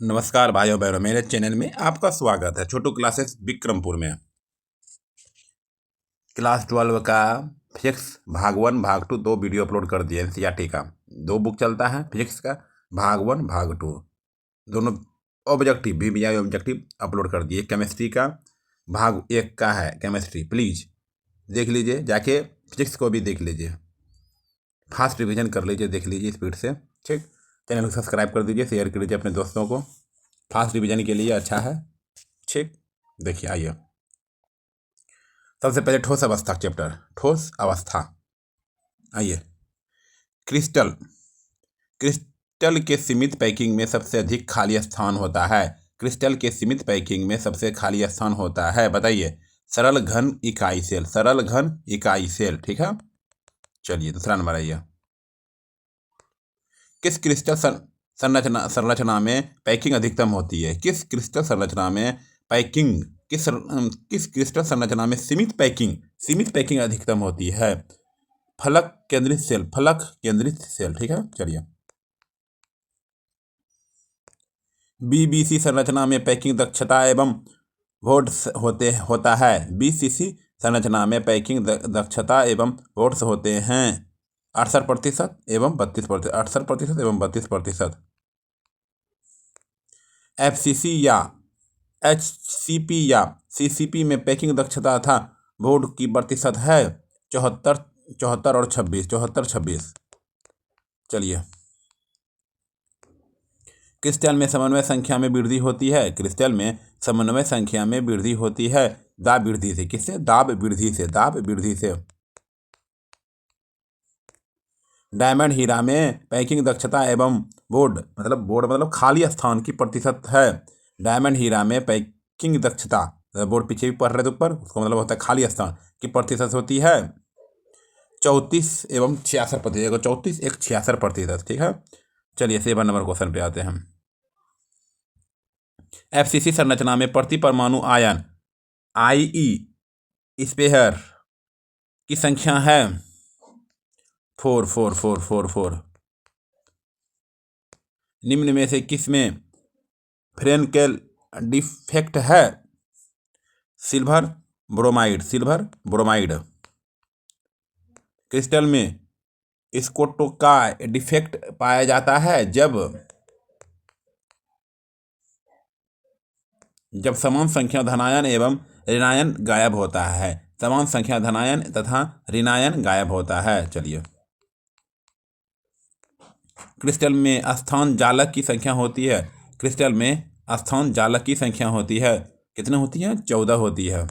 नमस्कार भाइयों बहनों, मेरे चैनल में आपका स्वागत है। छोटू क्लासेस विक्रमपुर में क्लास 12 का फिजिक्स भाग 1 भाग 2 दो वीडियो अपलोड कर दिए। एनसीईआरटी का 2 बुक चलता है फिजिक्स का, भाग 1 भाग 2 दोनों ऑब्जेक्टिव भी ऑब्जेक्टिव अपलोड कर दिए। केमिस्ट्री का भाग 1 का है केमिस्ट्री, प्लीज़ देख लीजिए, जाके फिजिक्स को भी देख लीजिए, फास्ट रिवीजन कर लीजिए, देख लीजिए स्पीड से। ठीक, चैनल को सब्सक्राइब कर दीजिए, शेयर कर दीजिए अपने दोस्तों को, फास्ट रिवीजन के लिए अच्छा है। ठीक, देखिए आइए, सबसे पहले ठोस अवस्था चैप्टर, ठोस अवस्था। आइए, क्रिस्टल क्रिस्टल के सीमित पैकिंग में सबसे अधिक खाली स्थान होता है। क्रिस्टल के सीमित पैकिंग में सबसे खाली स्थान होता है, बताइए। सरल घन इकाई सेल, सरल घन इकाई सेल। ठीक है, चलिए दूसरा नंबर आइए। किस क्रिस्टल संरचना में पैकिंग अधिकतम होती है? किस क्रिस्टल संरचना में पैकिंग किस क्रिस्टल संरचना में सीमित पैकिंग अधिकतम होती है? फलक केंद्रित सेल। ठीक है, चलिए। बीबीसी संरचना में पैकिंग दक्षता एवं वोट्स होता है। बीसीसी संरचना में पैकिंग दक्षता एवं वोट्स होते हैं 68% एवं 32%, 68% एवं 32%। एफसीसी या एचसीपी या सीसीपी में पैकिंग दक्षता था बोर्ड की प्रतिशत है 74 और 26। चलिए, क्रिस्टल में समन्वय संख्या में वृद्धि होती है। क्रिस्टल में समन्वय संख्या में वृद्धि होती है दाब वृद्धि से। किससे? दाब वृद्धि से। डायमंड हीरा में पैकिंग दक्षता एवं बोर्ड मतलब खाली स्थान की प्रतिशत है। डायमंड हीरा में पैकिंग दक्षता, बोर्ड पीछे भी पढ़ रहे थे ऊपर, उसको मतलब होता है खाली स्थान की प्रतिशत होती है 34 एवं 66%। 34 एक 66%। ठीक है, चलिए 7 नंबर क्वेश्चन पे आते हैं हम। एफसीसी संरचना में प्रति परमाणु आयन आईई स्पेयर की संख्या है 4। निम्न में से किसमें फ्रेंकेल डिफेक्ट है? Silver bromide. क्रिस्टल में स्कोटो का डिफेक्ट पाया जाता है जब समान संख्या धनायन एवं ऋणायन गायब होता है। समान संख्या धनायन तथा ऋणायन गायब होता है। चलिए, क्रिस्टल में स्थान जालक की संख्या होती है। क्रिस्टल में स्थान जालक की संख्या होती है, कितने होती है? 14 होती है।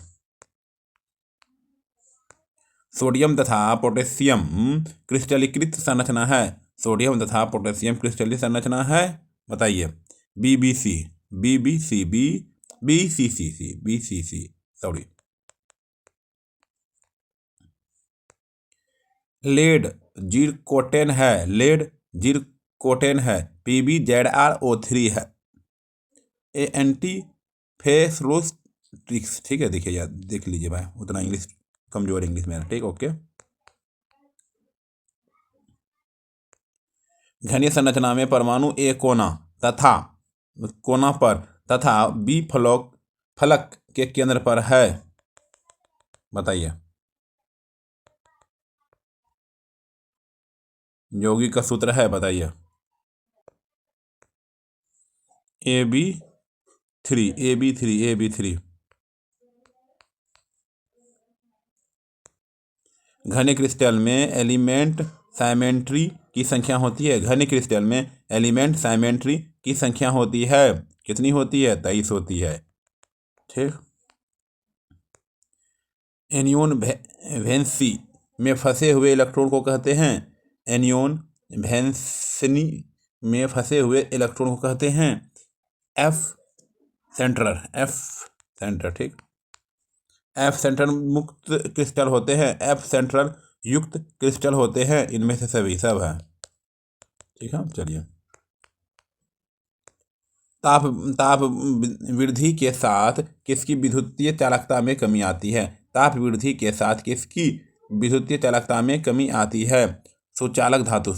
सोडियम तथा पोटेशियम क्रिस्टलीकृत संरचना है। सोडियम तथा पोटेशियम क्रिस्टलीय संरचना है, बताइए। BCC sorry. लेड जीरकोटेन है। PbZrO3 है। एंटी फेसरोस्टिक्स। ठीक है, देखिए यार, देख लीजिए भाई, उतना इंग्लिश कमजोर इंग्लिश मेरा। ठीक, ओके। घनीय संरचना में परमाणु ए कोना पर तथा बी फलक के केंद्र पर है, बताइए। यौगिक का सूत्र है, बताइए। AB3। घने क्रिस्टल में एलिमेंट साइमेट्री की संख्या होती है। घने क्रिस्टल में एलिमेंट साइमेट्री की संख्या होती है, कितनी होती है? 23 होती है। ठीक, एनियन वैलेंसी में फंसे हुए इलेक्ट्रॉन को कहते हैं। एनियन वैलेंसी में फंसे हुए इलेक्ट्रॉन को कहते हैं एफ सेंटर। ठीक, एफ सेंटर मुक्त क्रिस्टल होते हैं, एफ सेंट्रल युक्त क्रिस्टल होते हैं, इनमें से सभी सब है। ठीक है, चलिए। ताप वृद्धि के साथ किसकी विद्युतीय चालकता में कमी आती है? ताप वृद्धि के साथ किसकी विद्युतीय चालकता में कमी आती है? सुचालक धातु।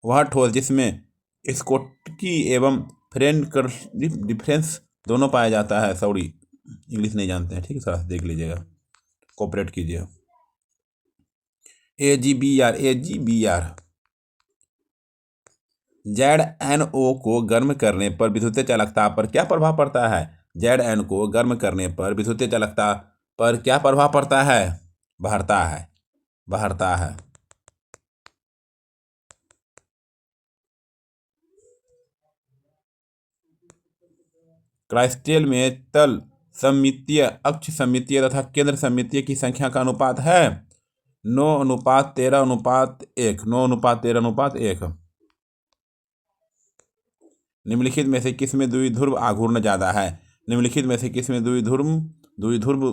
वह ठोस जिसमें स्कोटकी एवं फ्रेंड डिफरेंस दोनों पाया जाता है। सॉरी, इंग्लिश नहीं जानते हैं, ठीक है, थोड़ा सा देख लीजिएगा, कोऑपरेट कीजिए। AgBr ZnO को गर्म करने पर विद्युतीय चालकता पर क्या प्रभाव पड़ता है? Zn को गर्म करने पर विद्युतीय चालकता पर क्या प्रभाव पड़ता है? बढ़ता है। क्राइस्टल में तल सममितीय, अक्ष सममितीय तथा केंद्र सममितीय की संख्या का अनुपात है 9:13:1। 9:13:1। निम्नलिखित में से किसमें द्विध्रुव आघूर्ण ज्यादा है? निम्नलिखित में से किसमें द्विध्रुव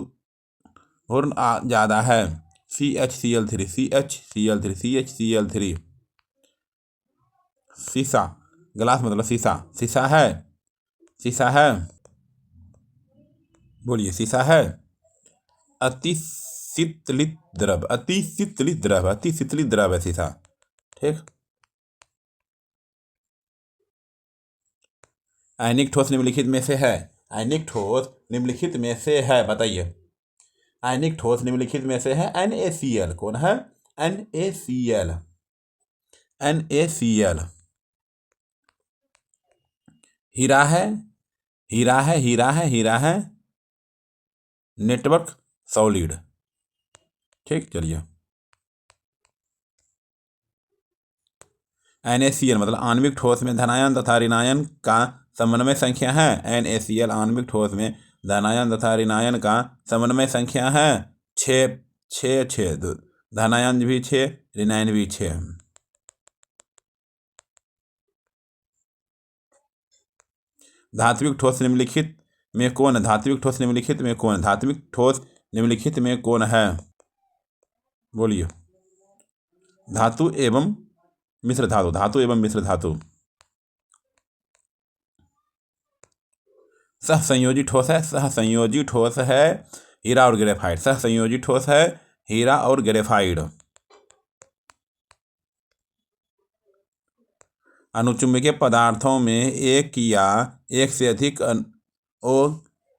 घूर्ण ज्यादा है? CHCl3। शीशा, ग्लास मतलब शीशा है, बोलिए, शीशा है। अतिशीतलित द्रव है शीशा, ठीक। आयनिक ठोस निम्नलिखित में से है। बताइए। आयनिक ठोस निम्नलिखित में से है NaCl। कौन है? NaCl। हीरा है नेटवर्क सॉलिड, ठीक। चलिए, NaCl मतलब आणविक ठोस में धनायन तथा ऋणायन का समन्वय संख्या है। NaCl आणविक ठोस में धनायन तथा ऋणायन का समन्वय संख्या है 6। धनायन भी 6, ऋणायन भी 6। धात्विक ठोस निम्नलिखित में कौन है? धात्विक ठोस निम्नलिखित में कौन है? बोलिए। धातु एवं मिश्र धातु। सहसंयोजी ठोस है हीरा और ग्रेफाइट। सहसंयोजी ठोस है हीरा और ग्रेफाइट। अनुचुंबकीय पदार्थों में एक या एक से अधिक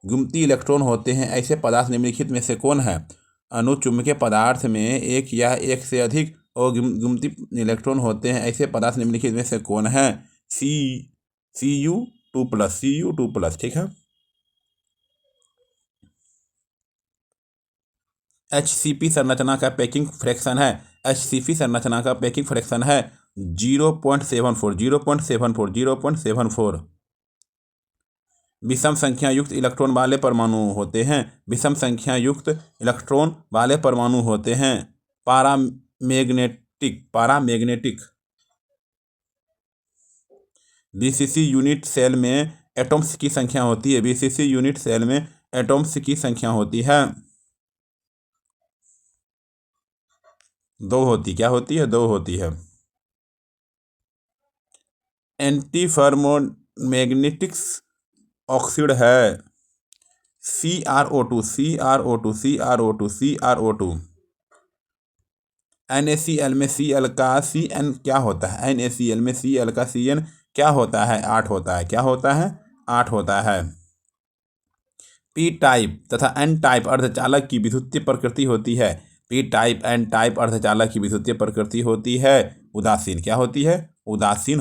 गुमती इलेक्ट्रॉन होते हैं। ऐसे पदार्थ निम्नलिखित में से कौन है? अनुचुंबकीय पदार्थ में एक या एक से अधिक गुमती इलेक्ट्रॉन होते हैं। ऐसे पदार्थ निम्नलिखित में से कौन है? Cu2+, ठीक है। HCP संरचना का पैकिंग फ्रैक्शन है। HCP संरचना का पैकिंग फ्रैक्शन है 0.74। विषम संख्या युक्त इलेक्ट्रॉन वाले परमाणु होते हैं। पारामैग्नेटिक। BCC यूनिट सेल में एटॉम्स की संख्या होती है। BCC यूनिट सेल में एटॉम्स की संख्या होती है 2 होती। क्या होती है? 2 होती है। एंटीफर्मोमैग्नेटिक्स ऑक्साइड है CrO2। NaCl में Cl का Cn क्या होता है? NaCl में Cl का Cn क्या होता है? 8 होता है। क्या होता है? 8 होता है। P टाइप तथा N टाइप अर्धचालक की विद्युतीय प्रकृति होती है। P टाइप N टाइप अर्धचालक की विद्युतीय प्रकृति होती है उदासीन। क्या होती है? उदासीन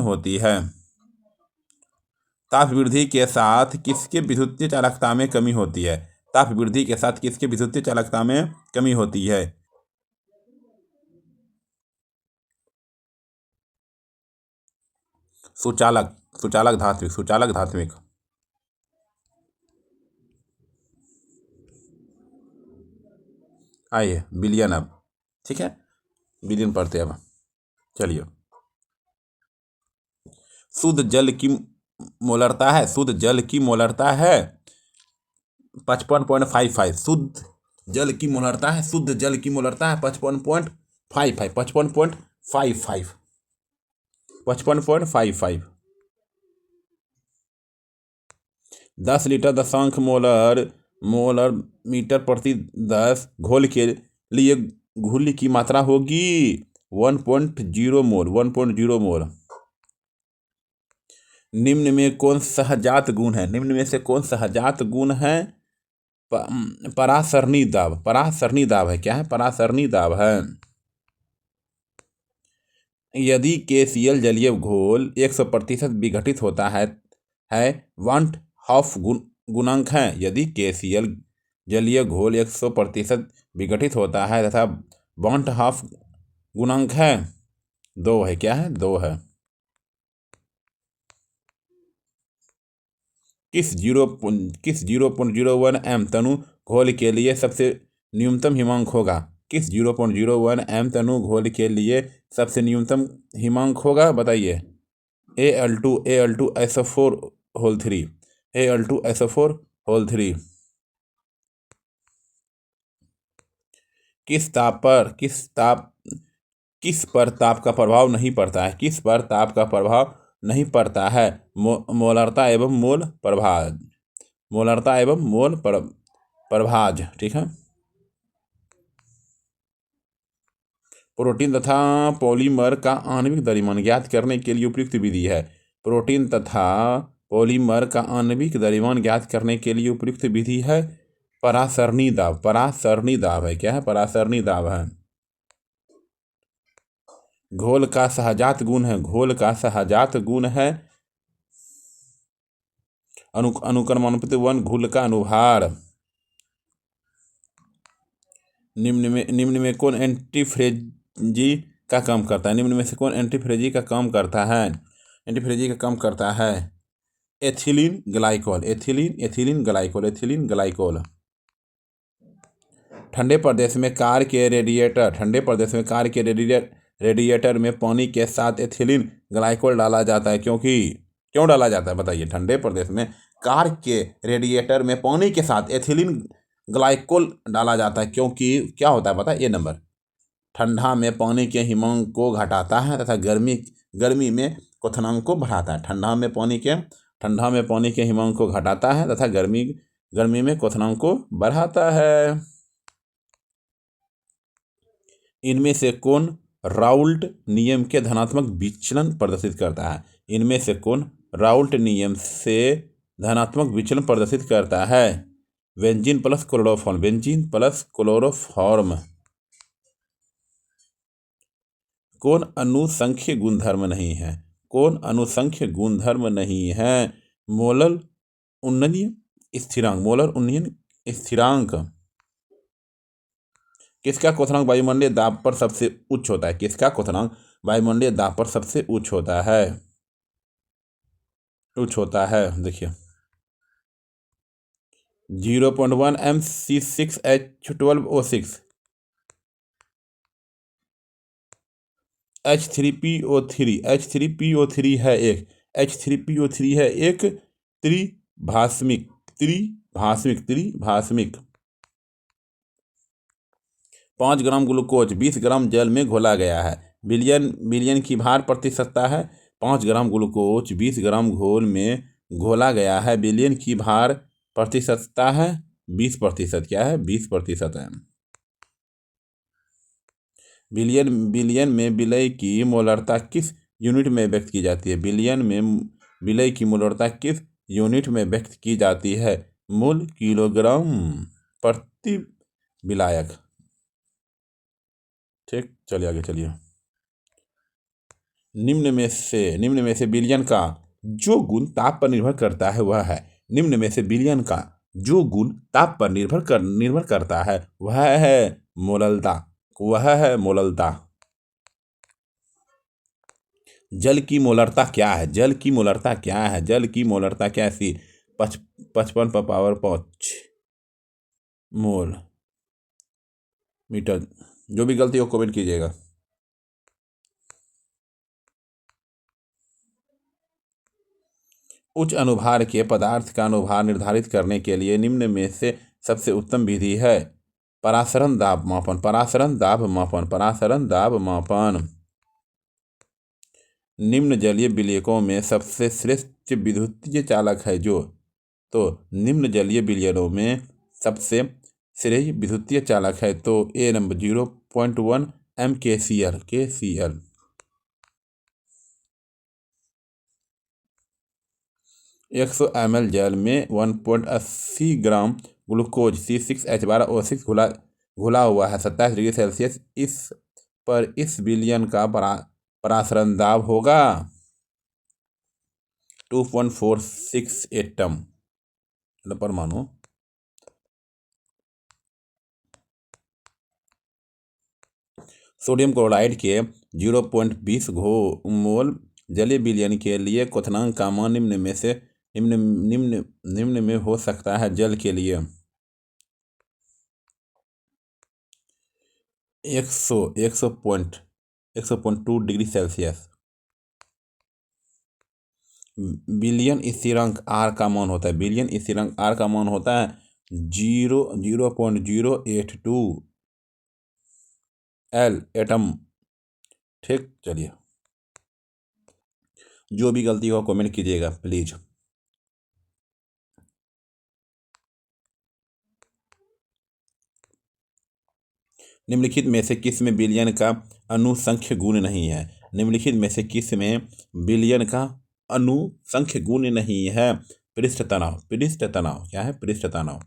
होती है। ताप वृद्धि के साथ किसके विद्युतीय चालकता में कमी होती है? ताप वृद्धि के साथ किसके विद्युतीय चालकता में कमी होती है? सुचालक धात्विक। आइए बिलियन अब, ठीक है, बिलियन पढ़ते अब। चलिए, शुद्ध जल की मोलरता है 55.55। शुद्ध जल की मोलरता है 55.55। 10 लीटर दशांश मोलर मीटर प्रति 10 घोल के लिए घुल की मात्रा होगी 1.0 मोल 1.0 मोल। निम्न में कौन सहजात गुण है? निम्न में से कौन सहजात गुण है? परासरणी दाब। परासरणी दाब है। क्या है? परासरणी दाब है। यदि KCl जलीय घोल 100% विघटित होता है वांट हाफ गुणांक है। यदि KCl जलीय घोल 100% विघटित होता है तथा वांट हाफ गुणांक है 2 है। क्या है? 2 है। किस 0.01 m तनु घोल के लिए सबसे न्यूनतम हिमांक होगा? किस 0.01 m तनु घोल के लिए सबसे न्यूनतम हिमांक होगा? बताइए। Al2SO4 whole 3। Al2SO4 whole 3। किस पर ताप का प्रभाव नहीं पड़ता है? किस पर ताप का प्रभाव नहीं पड़ता है? मोलरता एवं मोल प्रभाज। मोलरता एवं मोल प्रभाज। ठीक है। प्रोटीन तथा पॉलीमर का आणविक द्रव्यमान ज्ञात करने के लिए उपयुक्त विधि है। प्रोटीन तथा पॉलीमर का आणविक द्रव्यमान ज्ञात करने के लिए उपयुक्त विधि है परासरणी दाब। परासरणी दाब है। क्या है? परासरणी दाब है। घोल का सहजात गुण है। घोल का सहजात गुण है अनुक्रमानुपाती 1 घोल का अनुभार। निम्न में कौन एंटीफ्रेजी का काम करता है? निम्न में से कौन एंटीफ्रेजी का काम करता है? एंटीफ्रेजी का काम करता है एथिलीन ग्लाइकोल। Ethylene glycol. ठंडे प्रदेश में कार के रेडिएटर में पानी के साथ एथिलीन ग्लाइकोल डाला जाता है। क्यों डाला जाता है? बताइए। ठंडे प्रदेश में कार के रेडिएटर में पानी के साथ एथिलीन ग्लाइकोल डाला जाता है क्योंकि क्या होता है? पता है? ये नंबर ठंडा में पानी के हिमांक को घटाता है तथा गर्मी में क्वथनांक को बढ़ाता है। ठंडा में पानी के हिमांक को घटाता है तथा गर्मी में क्वथनांक को बढ़ाता है। इनमें से कौन राउल्ट नियम के धनात्मक विचलन प्रदर्शित करता है? इनमें से कौन राउल्ट नियम से धनात्मक विचलन प्रदर्शित करता है? Benzene plus chloroform. कौन अनुसंख्य गुणधर्म नहीं है? कौन अनुसंख्य गुणधर्म नहीं है? मोलर उन्नयन स्थिरांक। किसका क्वथनांक वायुमंडलीय दाब पर सबसे उच्च होता है? किसका क्वथनांक वायुमंडलीय दाब पर सबसे उच्च होता है? देखिए 0.1 mc6h12O6 H3PO3 है एक त्रिभाषमिक। 5 ग्राम ग्लूकोज 20 ग्राम जल में घोला गया है। बिलियन की भार प्रति सत्ता है। 5 ग्राम ग्लूकोज 20 ग्राम घोल में घोला गया है। बिलियन की भार प्रति सत्ता है 20%। क्या है? 20% है। बिलियन में विलय की मोलरता किस यूनिट में व्यक्त की जाती है? बिलियन में विलय की मोलरता किस यूनिट में व्यक्त की जाती है? मूल किलोग्राम प्रति विलायक। ठीक। चलिए आगे चलिए। निम्न में से बिलियन का जो गुण ताप पर निर्भर करता है वह है। निम्न में से बिलियन का जो गुण ताप पर निर्भर करता है वह है मोललता। जल की मोलरता क्या है? 55 मोल मीटर। जो भी गलती हो कमेंट कीजिएगा। उच्च अनुभार के पदार्थ का अनुभार निर्धारित करने के लिए निम्न में से सबसे उत्तम विधि है परासरण दाब मापन। निम्न जलीय विलयकों में सबसे श्रेष्ठ विद्युतीय चालक है जो? तो निम्न जलीय विलयनों में सबसे श्रेष्ठ विद्युतीय चालक है तो A number 0.1 MkCl KCl 100 ml जल में 1.80 ग्राम ग्लूकोज C6H12O6 घुला हुआ है 27 डिग्री सेल्सियस। इस विलयन का परासरण दाब होगा 2.46 एटम परमाणु। सोडियम क्लोराइड के 0.20 मोल जलीय विलयन के लिए क्वथनांक का मान निम्न में हो सकता है। जल के लिए 100.2 डिग्री सेल्सियस। विलयन स्थिरांक R का मान होता है 0.082 L एटम। ठीक, चलिए, जो भी गलती हो कमेंट कीजिएगा प्लीज। निम्नलिखित में से किस में विलयन का अनुसंख्य गुण नहीं है? निम्नलिखित में से किस में विलयन का अनुसंख्य गुण नहीं है? पृष्ठ तनाव क्या है? पृष्ठ तनाव।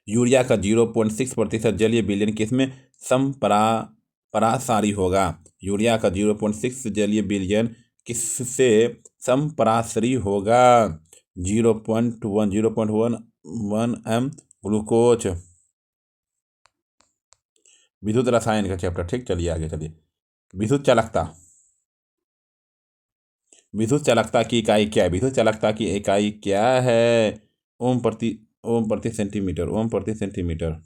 यूरिया का 0.6% जलीय विलयन किसमें समपरासारी होगा? यूरिया का 0.6 जलीय विलयन किससे समपरासारी होगा? 0.1 m ग्लूकोज। विद्युत रसायन का चैप्टर। ठीक, चलिए आगे चलिए। विद्युत चालकता की इकाई क्या है? विद्युत चालकता की इकाई क्या है? ओम प्रति सेंटीमीटर।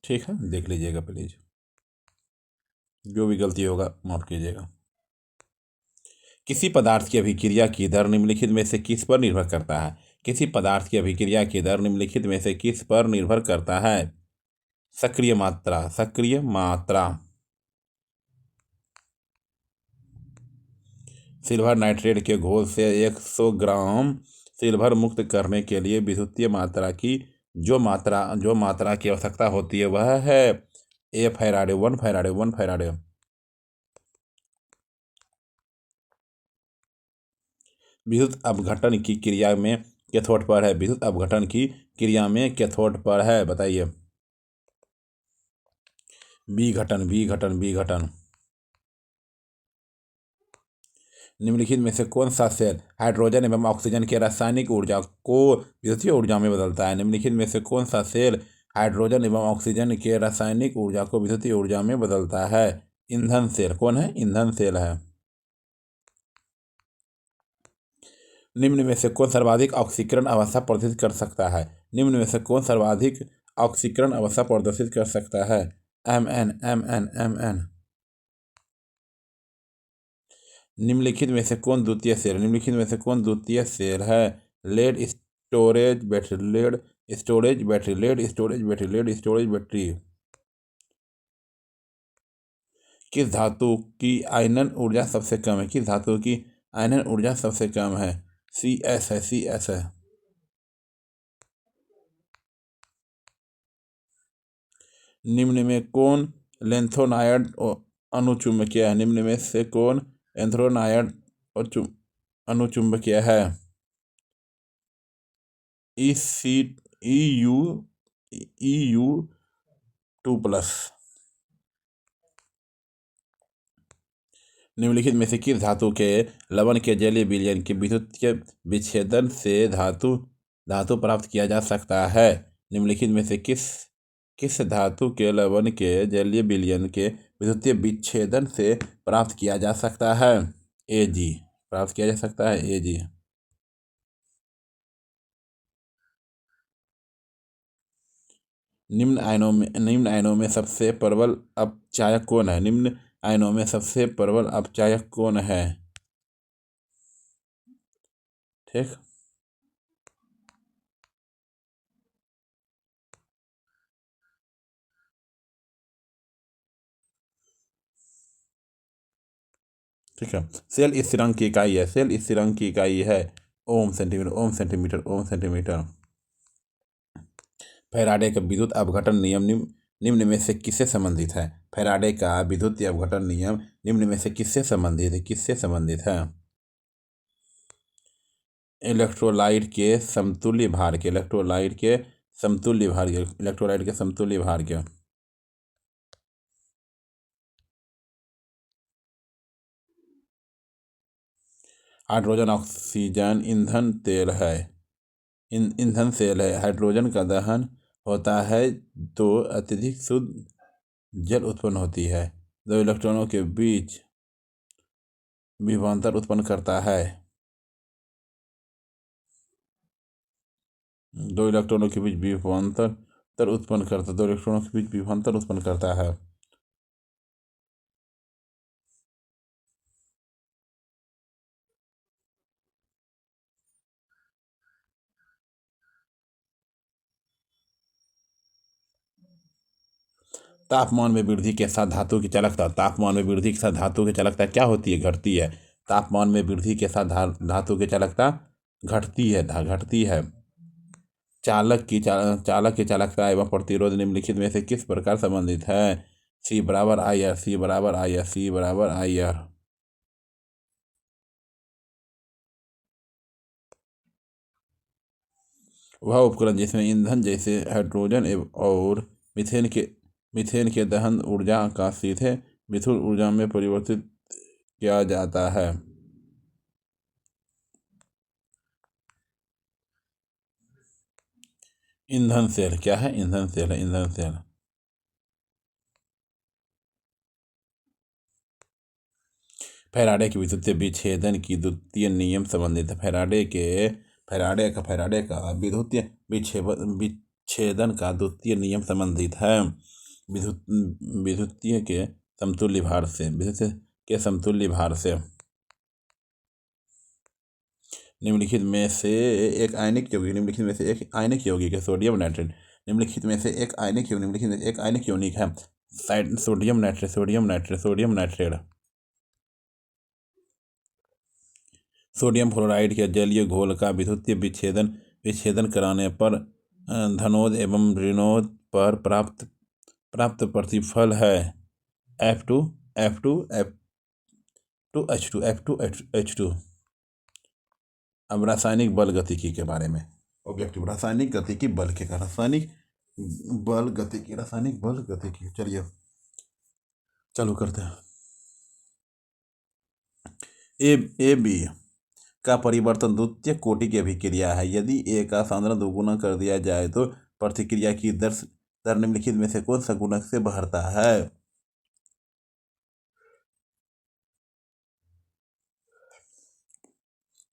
ठीक है, देख लीजिएगा प्लीज, जो भी गलती होगा माफ कीजिएगा। किसी पदार्थ की अभिक्रिया की दर निम्नलिखित में से किस पर निर्भर करता है? किसी पदार्थ की अभिक्रिया की दर निम्नलिखित में से किस पर निर्भर करता है? सक्रिय मात्रा। सिल्वर नाइट्रेट के घोल से 100 ग्राम सिल्वर मुक्त करने के लिए विद्युतीय मात्रा की जो मात्रा की आवश्यकता होती है वह है 1 फैराडे। विद्युत अपघटन की क्रिया में कैथोड पर है। विद्युत अपघटन की क्रिया में कैथोड पर है, बताइए। विघटन। निम्नलिखित में से कौन सा सेल हाइड्रोजन एवं ऑक्सीजन की रासायनिक ऊर्जा को विद्युतीय ऊर्जा में बदलता है? निम्नलिखित में से कौन सा सेल हाइड्रोजन एवं ऑक्सीजन के रासायनिक ऊर्जा को विद्युतीय ऊर्जा में बदलता है? ईंधन सेल। कौन है? ईंधन सेल है। निम्न में से कौन सर्वाधिक ऑक्सीकरण अवस्था प्रदर्शित कर सकता है? निम्न में से कौन सर्वाधिक ऑक्सीकरण अवस्था प्रदर्शित कर सकता है? Mn। निम्नलिखित में से कौन द्वितीय सेल है? Lead storage battery. किस धातु की आयनन ऊर्जा सबसे कम है? CS है। निम्न में कौन लैंथोनाइड अनुचुंबकीय है? निम्न में से कौन एंथ्रोनाइड अनुचुंबकीय है? EU2+। निम्नलिखित में से किस धातु के लवण के जलीय विलयन के विद्युतीय विच्छेदन से धातु प्राप्त किया जा सकता है? निम्नलिखित में से किस धातु के लवण के जलीय विलयन के विद्युतीय विच्छेदन से प्राप्त किया जा सकता है? Ag। निम्न आयनों में सबसे प्रबल अपचायक कौन है? निम्न आयनों में सबसे प्रबल अपचायक कौन है? ठीक, है। सेल स्थिरांक की इकाई है ओम सेंटीमीटर, ओम सेंटीमीटर, ओम सेंटीमीटर। फैराडे का विद्युत अपघटन नियम निम्न निम्न में से किससे संबंधित है? फैराडे का विद्युत अपघटन नियम निम्न में से किससे संबंधित है? किससे संबंधित है? इलेक्ट्रोलाइट के समतुल्य भार के, इलेक्ट्रोलाइट के समतुल्य भार के, इलेक्ट्रोलाइट के समतुल्य भार के। हाइड्रोजन ऑक्सीजन ईंधन तेल है, ईंधन सेल है। हाइड्रोजन का दहन होता है तो अत्यधिक शुद्ध जल उत्पन्न होती है। दो इलेक्ट्रॉनों के बीच विभवांतर उत्पन्न करता है। दो इलेक्ट्रॉनों के बीच विभवांतर उत्पन्न करता, दो इलेक्ट्रॉनों के बीच विभवांतर उत्पन्न करता है। तापमान में वृद्धि के साथ धातु की चालकता, तापमान में वृद्धि के साथ धातु की चालकता क्या होती है? घटती है। तापमान में वृद्धि के साथ धातु की चालकता घटती है, घटती है। चालक की चालकता एवं प्रतिरोध निम्नलिखित में से किस प्रकार संबंधित है? सी बराबर आई आर, सी बराबर आई आर, सी बराबर आई आर। वह उपकरण जिसमें ईंधन जैसे हाइड्रोजन और मीथेन के दहन ऊर्जा का सीधे मिथुन ऊर्जा में परिवर्तित किया जाता है। ईंधन सेल क्या है? ईंधन सेल है, ईंधन सेल। फैराडे के विद्युत विच्छेदन की द्वितीय नियम संबंधित है। फैराडे का विद्युतीय विच्छेदन का द्वितीय नियम संबंधित है विद्युतीय के समतुल्य भार से, विद्युत के समतुल्य भार से। निम्नलिखित में से एक आयनिक यौगिक, निम्नलिखित में से एक आयनिक यौगिक है सोडियम नाइट्रेट। निम्नलिखित में से एक आयनिक यौगिक, निम्नलिखित में एक आयनिक यौगिक है sodium nitrate, sodium nitrate, sodium nitrate. Sodium fluoride के जलीय घोल का विद्युतीय विच्छेदन कराने पर धनोद एवं ऋणोद पर प्राप्त प्रतिफल है F2 F2 F2 H2 F2 H2। अब रासायनिक बल गतिकी के बारे में। ऑब्जेक्टिव रासायनिक गतिकी बल के, रासायनिक बल गतिकी। चलिए चालू करते हैं। ए बी का परिवर्तन द्वितीय कोटि की अभिक्रिया है। यदि ए का सांद्रण दोगुना कर दिया जाए तो प्रतिक्रिया की दर निम्नलिखित में से कौन सा गुणक से बढ़ता है?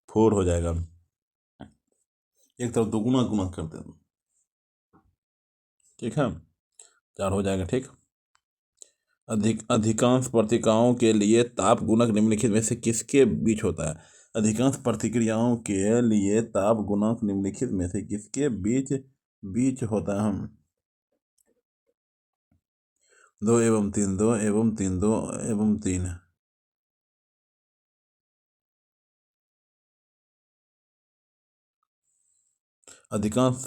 4 हो जाएगा। एक तरफ दोगुना गुना कर देना, ठीक है, 4 हो जाएगा। ठीक। अधिकांश प्रतिक्रियाओं के लिए ताप गुणक निम्नलिखित में से किसके बीच होता है? अधिकांश प्रतिक्रियाओं के लिए ताप गुणक निम्नलिखित में से किसके बीच होता है? 2 एवं 3, 2 एवं 3, 2 एवं 3। अधिकांश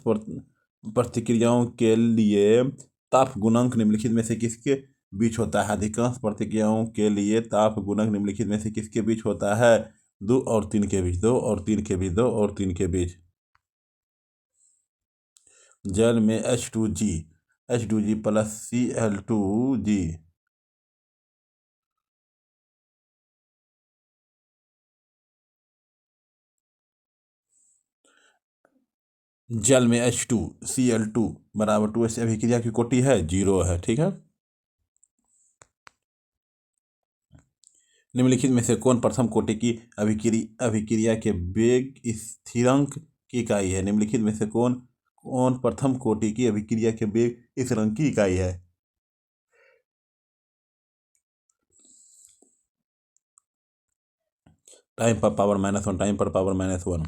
प्रतिक्रियाओं के लिए ताप गुणांक निम्नलिखित में से किसके बीच होता है? अधिकांश प्रतिक्रियाओं के लिए ताप गुणांक निम्नलिखित में से किसके बीच होता है? 2 और 3 के बीच, 2 और 3 के बीच, 2 और 3 के बीच। जल में H2G प्लस Cl2G। जल में H2Cl2 बराबर 2 से अभिक्रिया की कोटि है 0 है। ठीक है। निम्नलिखित में से कौन प्रथम कोटि की अभिक्रिया के वेग स्थिरांक की इकाई है? निम्नलिखित में से कौन प्रथम कोटि की अभिक्रिया के वेग स्थिरांक की इकाई है? टाइम पर पावर -1, टाइम पर पावर -1।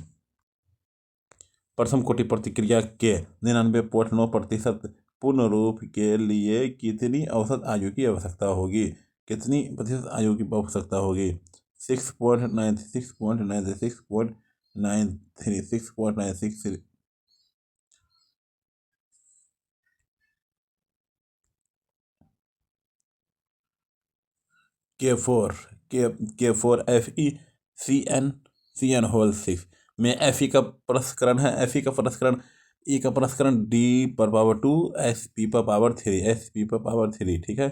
प्रथम कोटि प्रतिक्रिया के 99.9% पूर्ण रूप के लिए कितनी औसत आयु की आवश्यकता होगी? कितनी प्रतिशत आयु की आवश्यकता होगी? 6.96.96.9 6.963 Ke4 होल 6 में Fe का प्रसंस्करण है, Fe का प्रसंस्करण E का प्रसंस्करण D⁻2 Sp⁻3 ठीक है।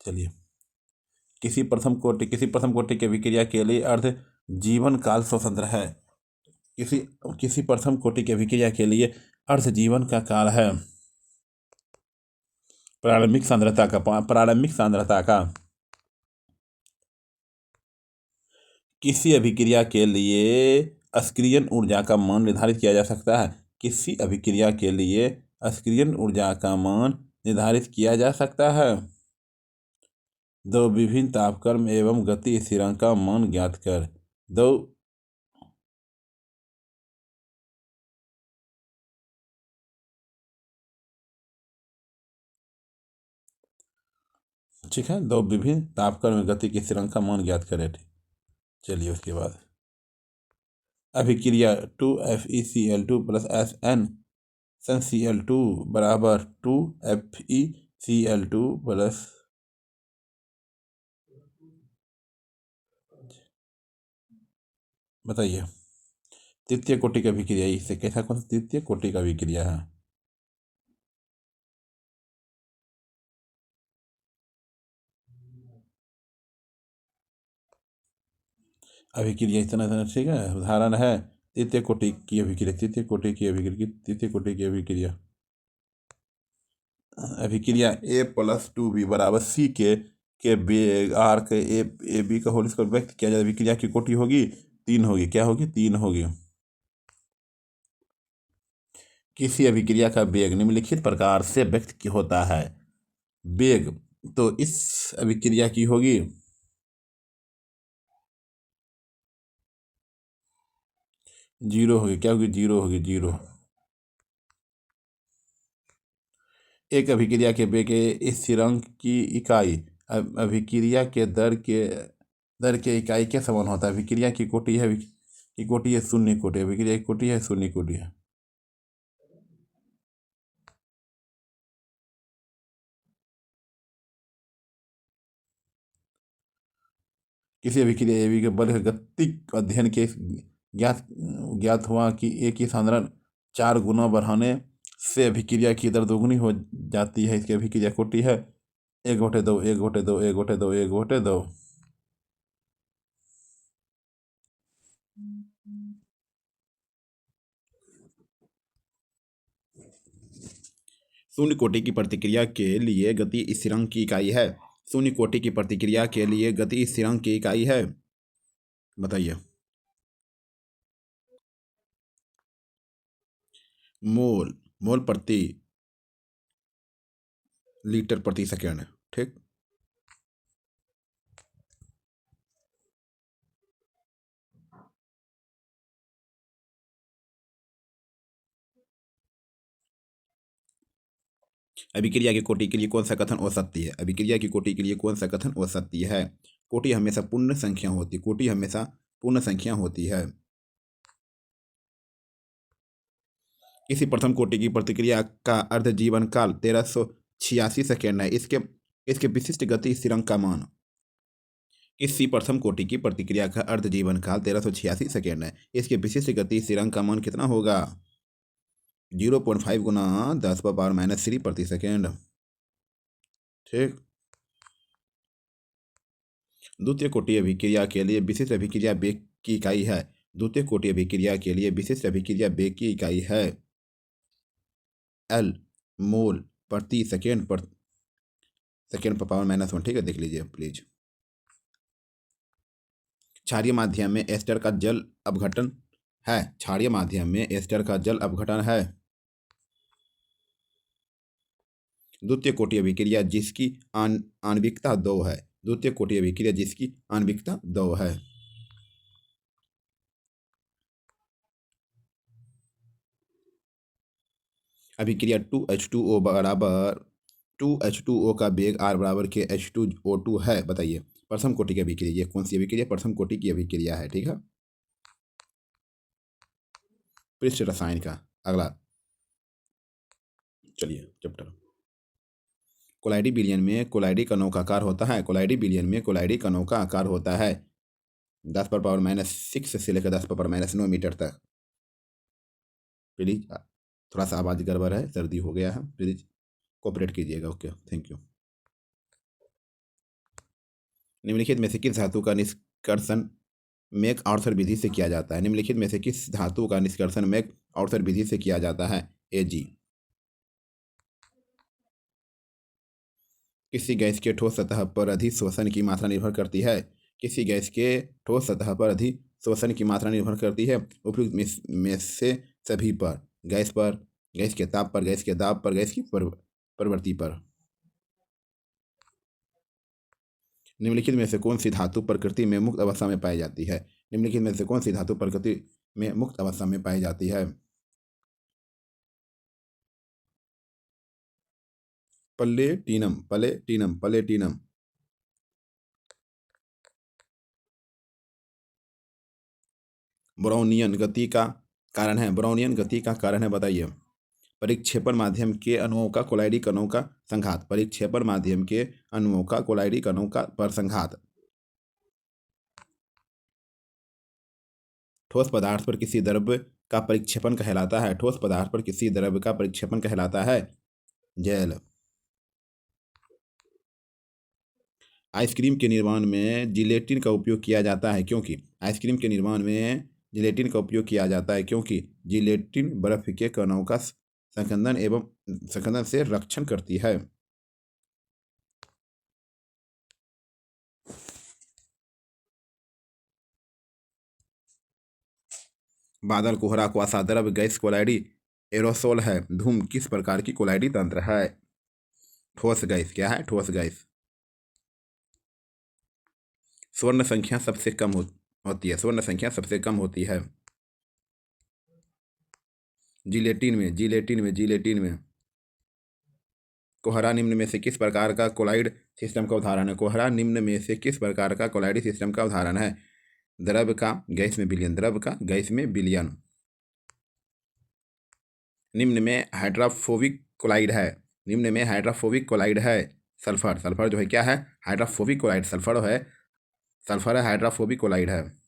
चलिए, किसी प्रथम कोटि की अभिक्रिया के लिए अर्ध जीवन काल स्वतंत्र है। किसी प्रथम कोटि की अभिक्रिया के लिए अर्ध जीवन का काल है प्रारंभिक सांद्रता का। किसी अभिक्रिया के लिए अस्क्रियन ऊर्जा का मान निर्धारित किया जा सकता है। किसी अभिक्रिया के लिए अस्क्रियन ऊर्जा का मान निर्धारित किया जा सकता है। दो विभिन्न तापक्रम एवं गति स्थिरांक का मान ज्ञात कर। ठीक है, दो विभिन्न तापक्रम में गति के स्थिरांक का मान ज्ञात करें। ठीक, चलिए उसके बाद अभिक्रिया 2FeCl2 + SnCl2 बराबर 2FeCl2 प्लस बताइए तृतीय कोटि की अभिक्रिया। इससे कैसा कौन सा तृतीय कोटि का अभिक्रिया है? अभिक्रिया इतना इतना ठीक है। उदाहरण है तृतीय कोटि की अभिक्रिया। अभिक्रिया A+2B बराबर C के बेग आर के ए बी का होल स्क्वायर व्यक्त किया जाए। अभिक्रिया की कोटि होगी 3 होगी। क्या होगी? 3 होगी। किसी अभिक्रिया का वेग निम्नलिखित प्रकार से व्यक्त होता है। वेग तो इस अभिक्रिया की होगी 0 होगी। क्या होगी? 0 होगी। 0 एक अभिक्रिया के वेग के स्थिरांक की इकाई अभिक्रिया के दर के इकाई के समान होता है। अभिक्रिया की कोटि है शून्य कोटि। अभिक्रिया की कोटि है शून्य कोटि है। किसी अभिक्रिया एबी के बल गतिक अध्ययन के ज्ञात हुआ कि ए की सांद्रण 4 गुना बढ़ाने से अभिक्रिया की दर दोगुनी हो जाती है। इसकी अभिक्रिया कोटि है 1/2 1/2 1/2 1/2। शून्य कोटि की प्रतिक्रिया के लिए गति स्थिरांक की इकाई है। शून्य कोटि की प्रतिक्रिया के लिए गति स्थिरांक की इकाई है। बताइए। मोल प्रति लीटर प्रति सेकेंड। ठीक, अभिक्रिया की कोटि के लिए कौन सा कथन असत्य है? अभिक्रिया की कोटि के लिए कौन सा कथन असत्य है? कोटि हमेशा पूर्ण संख्या होती है। किसी प्रथम कोटि की प्रतिक्रिया का अर्ध जीवन काल 1386 सेकेंड है। इसके विशिष्ट गति स्थिरांक का मान। किसी प्रथम कोटि की प्रतिक्रिया का अर्ध जीवन काल 1386 सेकेंड है। इसके विशिष्ट गति स्थिरांक का मान कितना होगा? 0.5 गुना 10⁻³ प्रति सेकेंड। ठीक, द्वितीय कोटि अभिक्रिया के लिए विशिष्ट अभिक्रिया वेग की इकाई है। द्वितीय कोटि अभिक्रिया के लिए विशिष्ट अभिक्रिया वेग की इकाई है L मोल प्रति सेकेंड पर -1। ठीक है, देख लीजिए प्लीज। क्षारीय माध्यम में एस्टर का जल अपघटन है। क्षारीय माध्यम में एस्टर का जल अपघटन है। द्वितीय कोटि अभिक्रिया जिसकी आणविकता 2 है। द्वितीय कोटि अभिक्रिया जिसकी आणविकता 2 है। अभिक्रिया 2H2O बराबर 2H2O का वेग R बराबर के H2O2 है। बताइए प्रथम कोटि की अभिक्रिया। ये कौन सी अभिक्रिया? प्रथम कोटि की अभिक्रिया है। ठीक है, पृष्ठ रसायन का। अगला चलिए चैप्टर। कोलाइडी विलयन में कोलाइडी कणों का आकार होता है। कोलाइडी विलयन में कोलाइडी कणों का आकार होता है 10⁻⁻6 से लेकर 10⁻⁹ मीटर तक। प्लीज थोड़ा सा आवाज़ गड़बड़ है, सर्दी हो गया है, प्लीज कोऑपरेट कीजिएगा। Okay, thank you. निम्नलिखित में से किस धातु का निष्कर्षण मैक आर्थर विधि से किया जाता है? निम्नलिखित में से किस धातु का निष्कर्षण मैक आर्थर विधि से किया जाता है? Ag। किसी गैस के ठोस सतह पर अधिशोषण की मात्रा निर्भर करती है? किसी गैस के ठोस सतह पर अधिशोषण की मात्रा निर्भर करती है उपयुक्त में से सभी पर। गैस पर, गैस के ताप पर, गैस के दाब पर, गैस की प्रवृत्ति पर। निम्नलिखित में से कौन सी धातु प्रकृति में मुक्त अवस्था में पाई जाती है? निम्नलिखित में से कौन सी धातु प्रकृति में मुक्त अवस्था में पाई जाती है? Platinum, platinum, platinum. ब्राउनियन गति का कारण है। ब्राउनियन गति का कारण है, बताइए। परिक्षेपण माध्यम के अणुओं का कोलाइडी कणों का संघात। परिक्षेपण माध्यम के अणुओं का कोलाइडी कणों का पर संघात। ठोस पदार्थ पर किसी द्रव्य का परिक्षेपण कहलाता है। ठोस पदार्थ पर किसी द्रव्य का परिक्षेपण कहलाता है जैल। आइसक्रीम के निर्माण में जिलेटिन का उपयोग किया जाता है क्योंकि? आइसक्रीम के निर्माण में जिलेटिन का उपयोग किया जाता है क्योंकि जिलेटिन बर्फ के कणों का संकंदन से रक्षण करती है। बादल, कोहरा, कुआसा, द्रव, गैस, कोलाइडी, एरोसोल है। धूम किस प्रकार की कोलाइडी तंत्र है? ठोस गैस। क्या है? ठोस गैस। स्वर्ण संख्या सबसे कम होती है। स्वर्ण संख्या सबसे कम होती है जिलेटिन में, जिलेटिन में, जिलेटिन में। कोहरा निम्न में से किस प्रकार का कोलाइड सिस्टम का उदाहरण है? कोहरा निम्न में से किस प्रकार का कोलाइड सिस्टम का उदाहरण है? द्रव का गैस में विलयन, द्रव का गैस में विलयन। निम्न में हाइड्रोफोबिक कोलाइड है। निम्न में हाइड्रोफोबिक कोलाइड है सल्फर। सल्फर जो है क्या है? Hydrophobic colloid. सल्फर है, सल्फर है, हाइड्रोफोबिक कोलाइड है।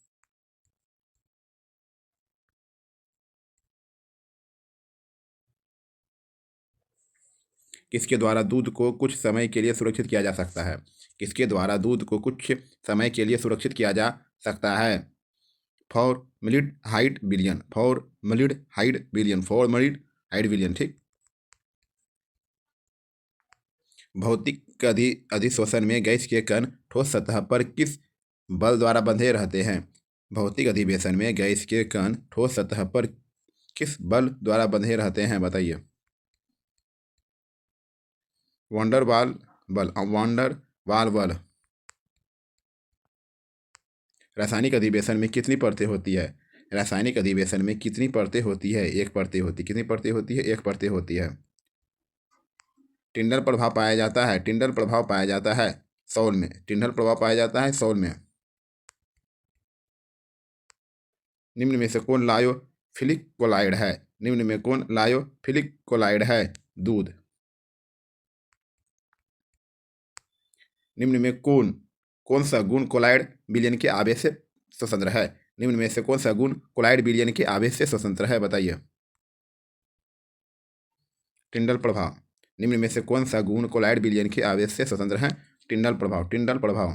किसके द्वारा दूध को कुछ समय के लिए सुरक्षित किया जा सकता है? किसके द्वारा दूध को कुछ समय के लिए सुरक्षित किया जा सकता है? फॉर्मल्डिहाइड विलयन, फॉर्मल्डिहाइड विलयन, फॉर्मल्डिहाइड विलयन। ठीक। भौतिक अधिशोषण में गैस के कण ठोस सतह पर किस बल द्वारा बंधे रहते हैं? भौतिक अधिवेशन में गैस के कण ठोस सतह पर किस बल द्वारा बंधे रहते हैं? बताइए। वंडर वाल बल, वंडर वाल बल। रासायनिक अधिवेशन में कितनी परतें होती है? रासायनिक अधिवेशन में कितनी परतें होती है? एक परतें होती। कितनी परतें होती है? एक परतें होती है। टिंडल प्रभाव पाया जाता है। टिंडल प्रभाव पाया जाता है सौल में। टिंडल प्रभाव पाया जाता है सौल में। निम्न में से कौन लायोफिलिक कोलाइड है? निम्न में कौन लायोफिलिक कोलाइड है? दूध। निम्न में कौन सा गुण कोलाइड विलयन के आवेश से स्वतंत्र है? निम्न में से कौन सा गुण कोलाइड विलयन के आवेश से स्वतंत्र है? बताइए। टिंडल प्रभाव। निम्न में से कौन सा गुण कोलाइड विलयन के आवेश से स्वतंत्र है? टिंडल प्रभाव। टिंडल प्रभाव।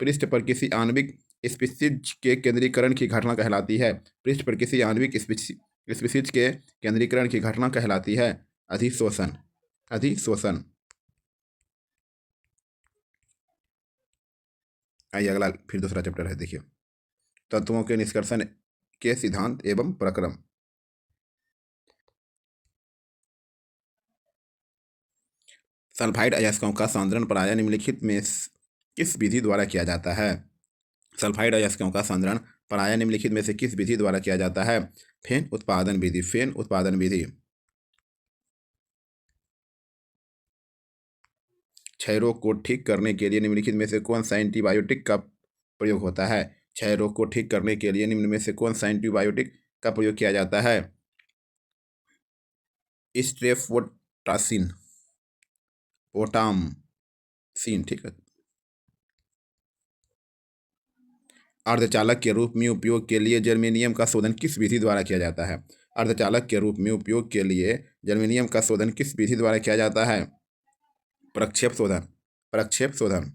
पृष्ठ पर किसी आणविक स्पीशीज के केंद्रीकरण की घटना कहलाती है? पृष्ठ पर किसी आणविक स्पीशीज के केंद्रीकरण की घटना कहलाती है अधिशोषण। अधिशोषण। आइए अगला फिर दूसरा चैप्टर है, देखिए। तत्वों के निष्कर्षण के सिद्धांत एवं प्रक्रम। सल्फाइड अयस्कों का सांद्रण प्रायः निम्नलिखित में किस विधि द्वारा किया जाता है? सल्फाइड अयस्कों का सांद्रण प्रायः निम्नलिखित में से किस विधि द्वारा किया जाता है? फेन उत्पादन विधि। फेन उत्पादन विधि। क्षय रोग को ठीक करने के लिए निम्नलिखित में से कौन सा एंटीबायोटिक का प्रयोग होता है? क्षय रोग को ठीक करने के लिए निम्न में से कौन सा एंटीबायोटिक का प्रयोग किया जाता है? स्ट्रेप्टोटासिन, पोटामसिन, ठीक है। अर्धचालक के रूप में उपयोग के लिए जर्मेनियम का शोधन किस विधि द्वारा किया जाता है? अर्धचालक के रूप में उपयोग के लिए जर्मेनियम का शोधन किस विधि द्वारा किया जाता है? प्रक्षेप शोधन, प्रक्षेप शोधन।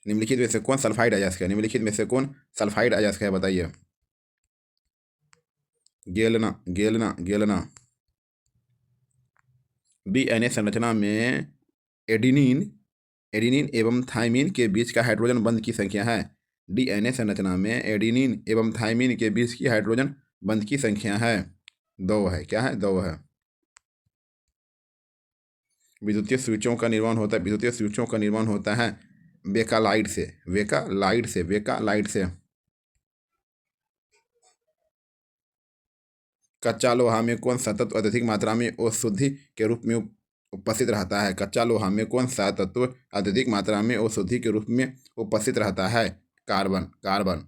निम्नलिखित में से कौन सल्फाइड अयस्क है? निम्नलिखित में से कौन सल्फाइड अयस्क है, बताइए। गेलना, गेलना, गेलना। डीएनए संरचना में एडिनिन एडिनिन एवं थाइमिन के बीच का हाइड्रोजन बंध की संख्या है। डीएनए संरचना में एडिनिन एवं थाइमिन के बीच की हाइड्रोजन बंध की संख्या है 2 है। क्या है? 2 है। विद्युतीय स्विचों का निर्माण होता है, विद्युतीय स्विचों का निर्माण होता है वेकालाइट से, वेकालाइट से, वेकालाइट से। कच्चा लोहा में कौन सा तत्व अत्यधिक मात्रा में औषधि के रूप में उपस्थित रहता है? कच्चा लोहा में कौन सा तत्व अत्यधिक मात्रा में औषधि के रूप में उपस्थित रहता है? Carbon, carbon.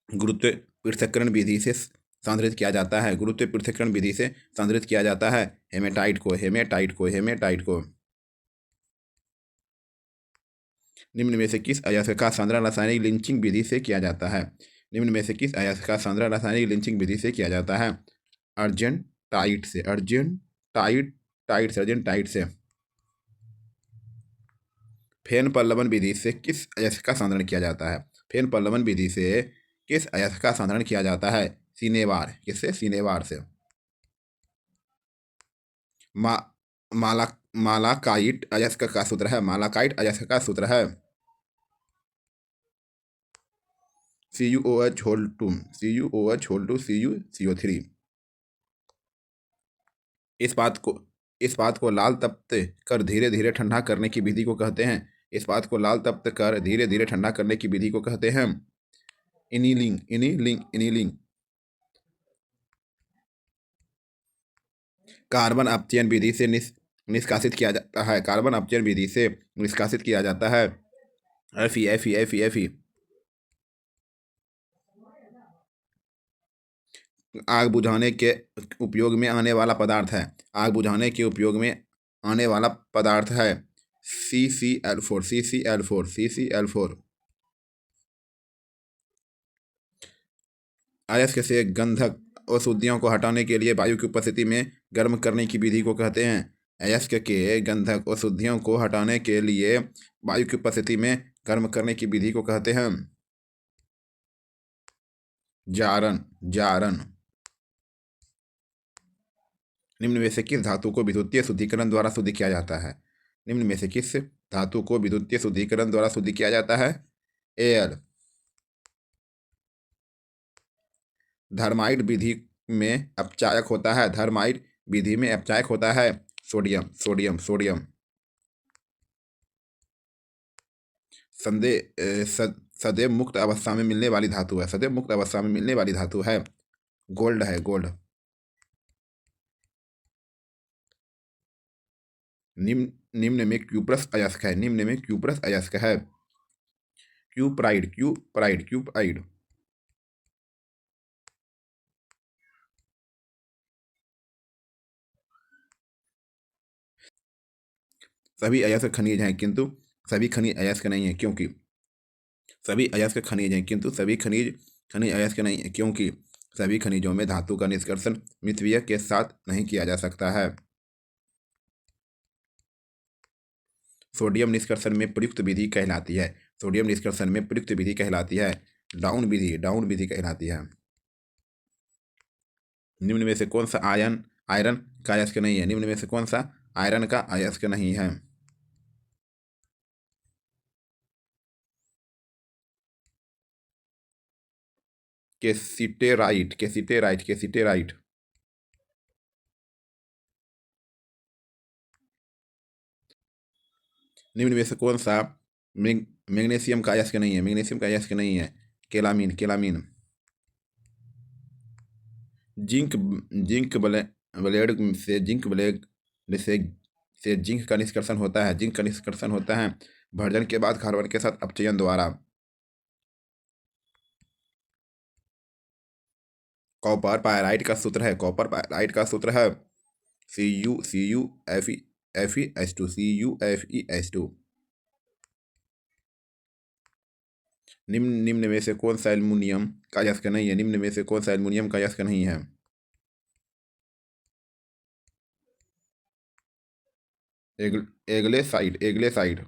गुरुत्व पृथक्करण विधि से संदर्भित किया जाता है, गुरुत्व पृथक्करण विधि से संदर्भित किया जाता है हेमेटाइट को, हेमेटाइट को, हेमेटाइट को। निम्न में से किस अयस्क का सांद्रण रासायनिक लिंचिंग विधि से किया जाता है? निम्न में से किस अयस्क का सांद्रण रासायनिक लिंचिंग विधि से किया जाता है? अर्जेंटाइट से, अर्जेंटाइट, टाइट से, अर्जेंटाइट से। फेन पल्लवन विधि से किस अयस्क का सांद्रण किया जाता है? फेन पल्लवन विधि से किस अयस्क का सांद्रण किया जाता है? सिनेवार, किससे? सिनेवार से। मा माला मालाकाइट अयस्क का सूत्र है, मालाकाइट अयस्क का सूत्र है CuOH whole 2, CuOH whole 2, CuCO3। इस बात को लाल तप्त कर धीरे धीरे ठंडा करने की विधि को कहते हैं। इस बात को लाल तप्त कर धीरे धीरे ठंडा करने की विधि को कहते हैं इनीलिंग, इनीलिंग, इनीलिंग। कार्बन अपचयन विधि से निष्कासित किया जाता है, कार्बन अपचयन विधि से निष्कासित किया जाता है Fe। आग बुझाने के उपयोग में आने वाला पदार्थ है, आग बुझाने के उपयोग में आने वाला पदार्थ है CCl4, CCl4, CCl4। अयस्क से गंधक अशुद्धियों को हटाने के लिए वायु की उपस्थिति में गर्म करने की विधि को कहते हैं। अयस्क के गंधक अशुद्धियों को हटाने के लिए वायु की उपस्थिति में गर्म करने की विधि को कहते हैं जारन, जारन। निम्न में से किस धातु को विद्युतीय शुद्धिकरण द्वारा शुद्ध किया जाता है? निम्न में से किस धातु को विद्युतीय शुद्धिकरण द्वारा शुद्ध किया जाता है? एयर। धर्माइड विधि में अपचायक होता है, धर्माइड विधि में अपचायक होता है सोडियम, सोडियम, सोडियम। सदैव मुक्त अवस्था में मिलने वाली धातु है, सदैव मुक्त अवस्था में मिलने वाली धातु है गोल्ड, है गोल्ड। निम्न में क्यूप्रस अयस्क है, निम्न में क्यूप्रस अयस्क है क्यूप्राइड, क्यूप्राइड, क्यूप्राइड। सभी अयस्क खनिज हैं किंतु सभी खनिज अयस्क नहीं है, क्योंकि सभी अयस्क खनिज हैं किंतु सभी खनिज खनिज अयस्क नहीं है, क्योंकि सभी खनिजों में धातु का निष्कर्षण मितव्यय के साथ नहीं किया जा सकता है। सोडियम निष्कर्षण में प्रयुक्त विधि कहलाती है, सोडियम निष्कर्षण में प्रयुक्त विधि कहलाती है डाउन विधि, डाउन विधि कहलाती है। निम्न में से कौन सा आयरन का अयस्क नहीं है? निम्न में से कौन सा आयरन का अयस्क नहीं है? केसिटेराइट, केसिटेराइट, केसिटेराइट। निम्न में से कौन सा मैग्नीशियम का अयस्क नहीं है? मैग्नीशियम का अयस्क नहीं है केलामीन, केलामीन। जिंक जिंक ब्लेड से से जिंक का निष्कर्षण होता है। जिंक का निष्कर्षण होता है भर्जन के बाद कार्बन के साथ अपचयन द्वारा। कॉपर पायराइड का सूत्र है, कॉपर पायराइड का सूत्र है CuCuFeS2 CuFeS2। निम्न में से कौन सा एल्युमिनियम का अयस्क नहीं है? निम्न में से कौन सा एल्युमिनियम का अयस्क नहीं है? एग्लेसाइड, एग्लेसाइड।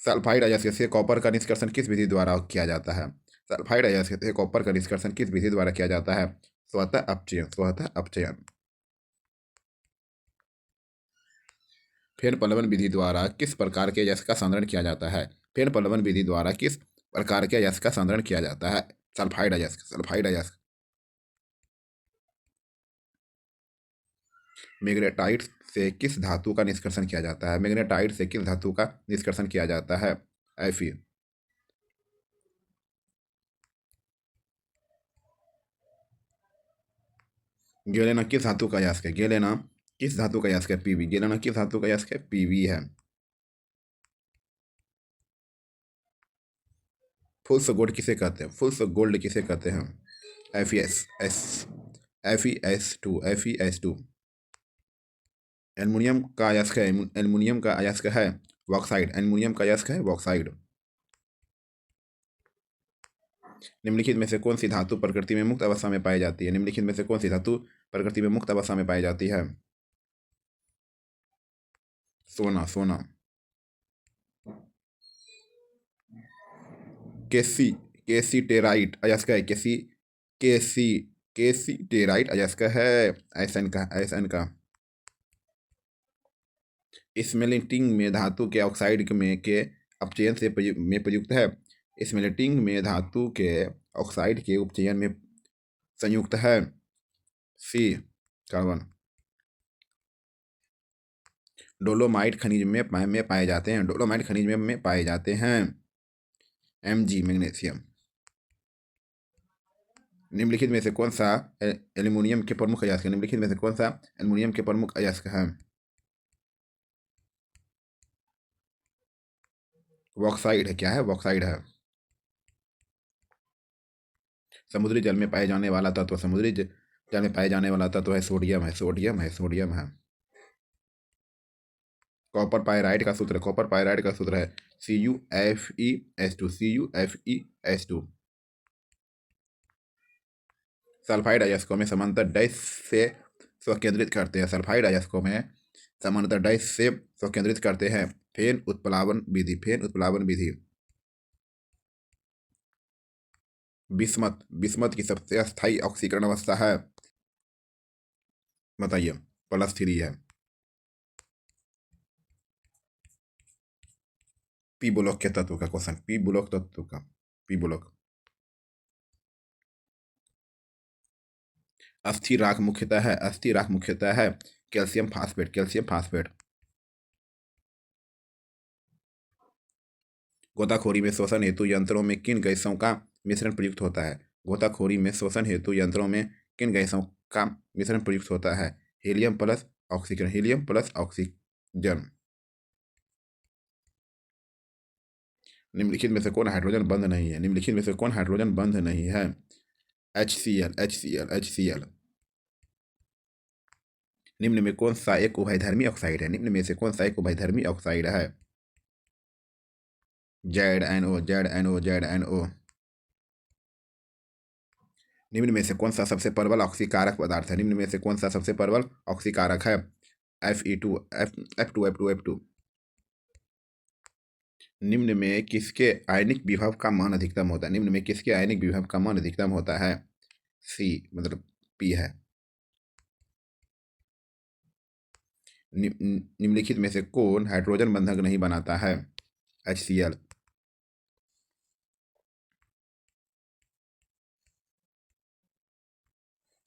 सल्फाइड अयस्क से कॉपर का निष्कर्षण किस विधि द्वारा किया जाता है? सल्फाइड अयस्क से कॉपर का निष्कर्षण किस विधि द्वारा किया जाता है? स्वतः अपचयन, स्वतः अपचयन। फेन पलवन विधि द्वारा किस प्रकार के अयस्क का संधारण किया जाता है? फेन पलवन विधि द्वारा किस प्रकार के अयस्क का संधारण किया जाता है? सल्फाइड अयस्क, सल्फाइड अयस्क। मैग्नेटाइट से किस धातु का निष्कर्षण किया जाता है? मैग्नेटाइट से किस धातु का निष्कर्षण किया जाता है? Fe। गैलेना किस धातु का अयस्क है? गैलेना किस धातु का अयस्क है? Pb। गैलेना किस धातु का अयस्क है? Pb है। फुल्स गोल्ड किसे कहते हैं? फुल्स गोल्ड किसे कहते हैं? FeS2, FeS2। एल्युमिनियम का अयस्क है, एल्युमिनियम का अयस्क है बॉक्साइड, एल्युमिनियम का अयस्क है बॉक्साइड। निम्नलिखित में से कौन सी धातु प्रकृति में मुक्त अवस्था में पाई जाती है? निम्नलिखित में से कौन सी धातु प्रकृति में मुक्त अवस्था में पाई जाती है? सोना, सोना। केसी, केसीटेराइट अयस्क है, केसी केसीटेराइट अयस्क है एसएन का, एसएन का। स्मेल्टिंग में धातु के ऑक्साइड में के अपचयन से में प्रयुक्त है। स्मेल्टिंग में धातु के ऑक्साइड के उपचयन में संयुक्त है सी, कार्बन। डोलोमाइट खनिज में पाए जाते हैं, डोलोमाइट खनिज में पाए जाते हैं Mg, मैग्नीशियम। निम्नलिखित में से कौन सा एल्युमिनियम के प्रमुख अयस्क है? निम्नलिखित में से कौन सा एल्युमिनियम के प्रमुख अयस्क है? बॉक्साइड है। क्या है? बॉक्साइड है। समुद्री जल में पाए जाने वाला तत्व, समुद्री जल में पाए जाने वाला तत्व है सोडियम, है सोडियम, है सोडियम है। कॉपर पायराइड का सूत्र, कॉपर पायराइड का सूत्र है CuFeS2, CuFeS2। सल्फाइड अयस्कों में समांतर डैश से स्वकेंद्रित करते हैं, सल्फाइड अयस्कों में समांतर डैश से स्वकेंद्रित करते हैं। फेन उत्प्लावन विधि, फेन उत्प्लावन विधि। बिस्मत, बिस्मत की सबसे अस्थायी ऑक्सीकरण अवस्था है, बताइए? +3 है। पी ब्लॉक के तत्व का क्वेश्चन, पी ब्लॉक तत्व का, पी ब्लॉक। अस्थिर राख मुख्यतः है, अस्थिर राख मुख्यतः है कैल्शियम फास्फेट, कैल्शियम फास्फेट। गोताखोरी में शोषण हेतु यंत्रों में किन गैसों का मिश्रण प्रयुक्त होता है? गोताखोरी में शोषण हेतु यंत्रों में किन गैसों का मिश्रण प्रयुक्त होता है? Helium plus oxygen, helium plus oxygen. निम्नलिखित में से कौन हाइड्रोजन बंध नहीं है? निम्नलिखित में से कौन हाइड्रोजन बंध नहीं है? HCl, HCl, HCl। निम्न में कौन सा एक उभयधर्मी ऑक्साइड है? निम्न में से कौन सा एक उभयधर्मी ऑक्साइड है? ZnO, ZnO, ZnO। निम्न में से कौन सा सबसे प्रबल ऑक्सीकारक पदार्थ है? निम्न में से कौन सा सबसे प्रबल ऑक्सीकारक है? Fe2, F2, F2, F2। निम्न में किसके आयनिक विभव का मान अधिकतम होता है? निम्न में किसके आयनिक विभव का मान अधिकतम होता है? सी, मतलब पी है। निम्नलिखित में से कौन हाइड्रोजन बंधक नहीं बनाता है? HCl।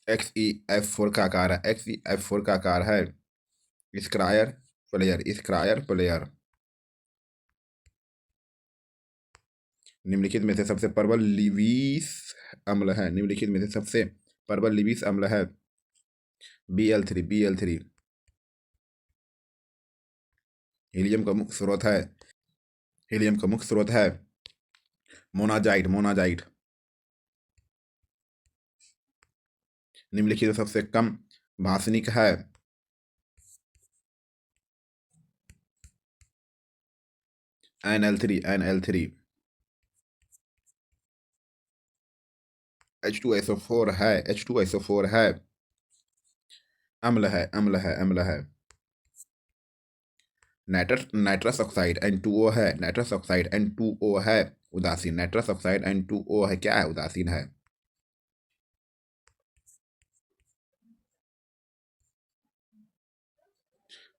XeF4 का आकार है, XeF4 का आकार है स्क्वायर प्लेयर, स्क्वायर प्लेयर। निम्नलिखित में से सबसे प्रबल लिविस अम्ल है, निम्नलिखित में से सबसे प्रबल लिविस अम्ल है Bl3 हीलियम का मुख्य स्रोत है। हीलियम का मुख्य स्रोत है मोनाजाइट। निम्नलिखित में सबसे कम भाषणिक है। NL3 H2SO4 है। H2SO4 है। अम्ल है। नाइट्रस ऑक्साइड N2O है। नाइट्रस ऑक्साइड N2O है। उदासीन नाइट्रस ऑक्साइड N2O है। क्या है? उदासीन है।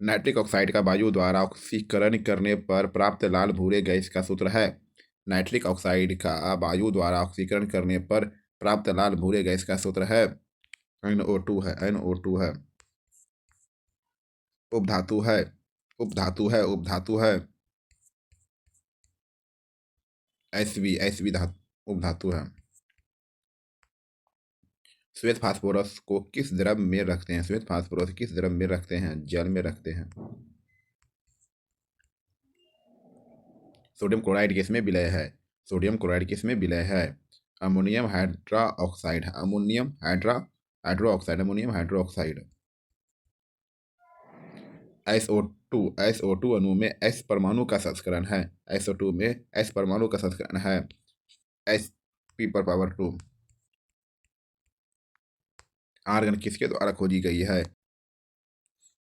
नाइट्रिक ऑक्साइड का वायु द्वारा ऑक्सीकरण करने पर प्राप्त लाल भूरे गैस का सूत्र है। नाइट्रिक ऑक्साइड का वायु द्वारा ऑक्सीकरण करने पर प्राप्त लाल भूरे गैस का सूत्र है NO2 है। उपधातु है। SV उपधातु है। श्वेत फास्फोरस को किस द्रव में रखते हैं? श्वेत फास्फोरस किस द्रव में रखते हैं? जल में रखते हैं। सोडियम क्लोराइड किस में विलय है? सोडियम क्लोराइड किस में विलय है? Ammonium hydra oxide ammonium hydroxide. SO2 अणु में S परमाणु का संस्करण है। SO2 में S परमाणु का संस्करण है Sp/2। आर्गन किसके द्वारा खोजी गई है?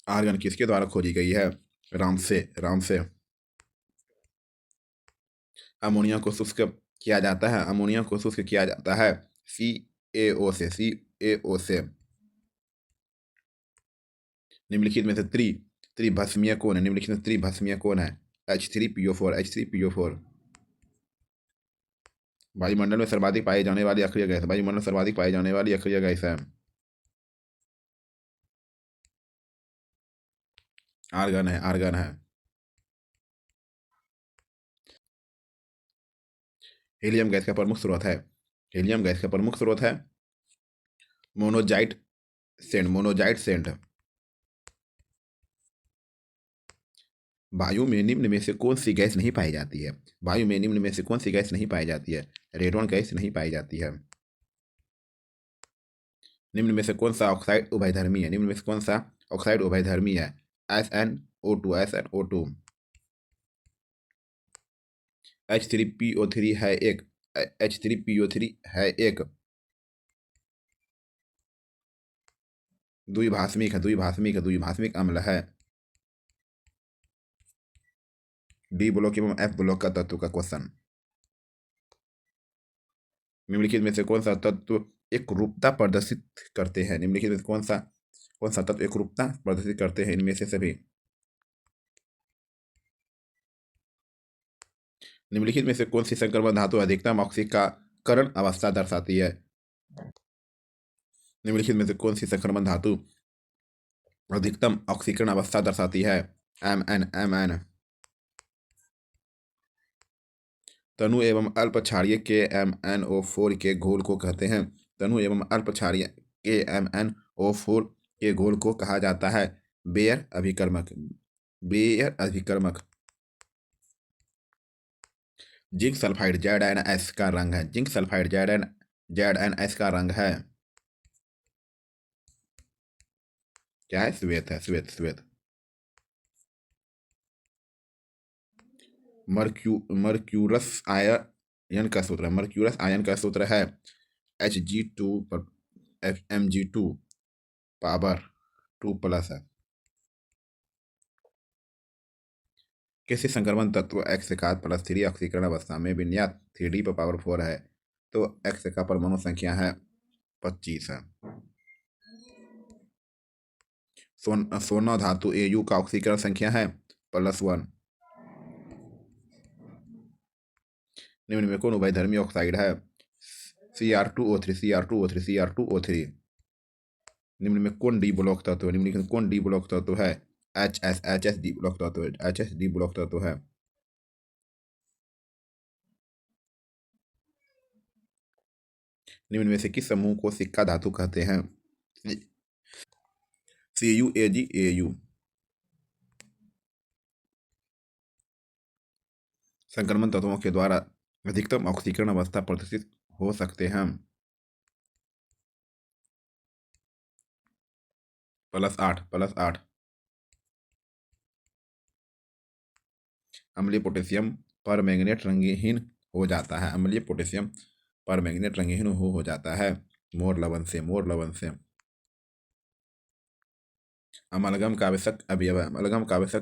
आर्गन किसके द्वारा खोजी गई है? रामसे। अमोनिया को शुष्क किया जाता है। अमोनिया को शुष्क किया जाता है CaO से। निम्नलिखित में से त्रिभस्मीय कौन है? निम्नलिखित में त्रिभस्मीय कौन है? H3PO4। वायुमंडल में सर्वाधिक पाई जाने वाली अक्रिय गैस। वायुमंडल सर्वाधिक पाई जाने वाली अक्रिय गैस है आर्गन है। हीलियम गैस का प्रमुख स्रोत है। हीलियम गैस का प्रमुख स्रोत है मोनोजाइट सेंट। वायु में निम्न में से कौन सी गैस नहीं पाई जाती है? वायु में निम्न में से कौन सी गैस नहीं पाई जाती है? रेडॉन गैस नहीं पाई जाती है। निम्न में से कौन सा ऑक्साइड उभयधर्मी है? निम्न में से कौन सा ऑक्साइड उभयधर्मी है? SnO2 H3PO3 है एक। H3PO3 है एक द्विभाषमिक अम्ल है। D ब्लॉक एवं F ब्लॉक का तत्व का क्वेश्चन। निम्नलिखित में से कौन सा तत्व एकरूपता प्रदर्शित करते हैं? निम्नलिखित में से कौन सा तत्व एकरूपता प्रदर्शित करते हैं? इनमें से सभी। निम्नलिखित में से कौन सी संक्रमण धातु अधिकतम ऑक्सीकरण अवस्था दर्शाती है? निम्नलिखित में से कौन सी संक्रमण धातु अधिकतम ऑक्सीकरण अवस्था दर्शाती है? Mn। तनु एवं अल्प क्षारीय KMnO4 के घोल को कहते हैं। तनु एवं अल्प क्षारीय KMnO4 के घोल को कहा जाता है बेयर अभिकर्मक। जिंक सल्फाइड ZnS का रंग है। जिंक सल्फाइड ZnS का रंग है क्या है? श्वेत। मर्क्यूरस आयन का सूत्र है Hg2 पर Mg2 पावर 2+ है। किसी संक्रमण तत्व X का +3 ऑक्सीकरण अवस्था में विन्यास 3D⁴ है तो X का परमाणु संख्या है 25 है। सोना धातु Au का ऑक्सीकरण संख्या है +1। निम्न में कौन उभयधर्मी ऑक्साइड है? Cr2O3। निम्न में कौन डी ब्लॉक तत्व है? निम्नलिखित कौन डी ब्लॉक तत्व है? HS डी ब्लॉक तत्व है। निम्न में से किस समूह को सिक्का धातु कहते हैं? CuAgAu। संक्रमण तत्वों के द्वारा अधिकतम ऑक्सीकरण अवस्था प्रदर्शित हो सकते हैं। +8 अम्लीय पोटेशियम परमैंगनेट रंगहीन हो जाता है। अम्लीय पोटेशियम परमैंगनेट रंगहीन हो जाता है मोर लवण से। अमलगम का आवश्यक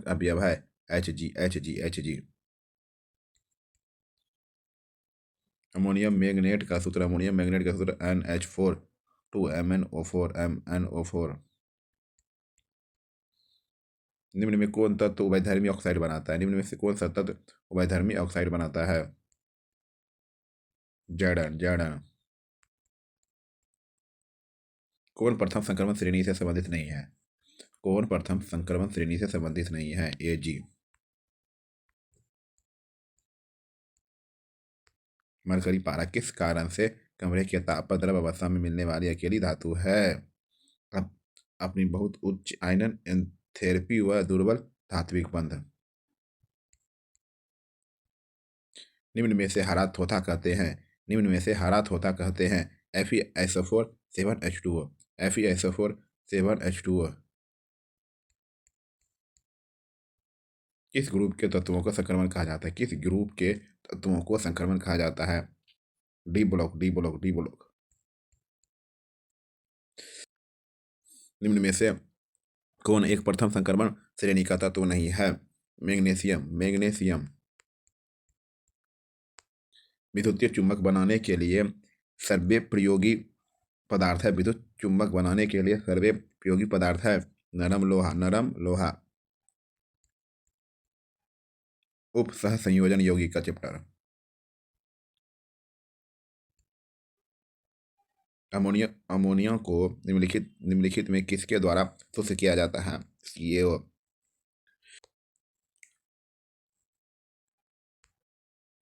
अवयव है Hg। अमोनियम मैंगनेट का सूत्र NH4 2MnO4 निम्न में कौन तत्व उभयधर्मी ऑक्साइड बनाता है? निम्न में से कौन सा तत्व उभयधर्मी ऑक्साइड बनाता है? Zn। कौन प्रथम संक्रमण श्रेणी से संबंधित नहीं है? Ag। मरकरी पारा किस कारण से कमरे के ताप पर द्रव अवस्था में मिलने वाली अकेली धातु है? अपनी बहुत उच्च आयनन एंथैल्पी व दुर्बल धात्विक बंध। निम्न में से हरा थोथा कहते हैं FeSO4 7H2O। FeSO4 7H2O किस ग्रुप के तत्वों को संक्रमण कहा जाता है? D block. निम्न में से कौन एक प्रथम संक्रमण श्रेणी का तत्व नहीं है? मैग्नीशियम। विद्युतीय चुंबक बनाने के लिए सर्वोपयोगी पदार्थ है नरम लोहा। उप सह संयोजन यौगिक का चैप्टर। अमोनिया को निम्नलिखित में किसके द्वारा शुद्ध किया जाता है? CaO।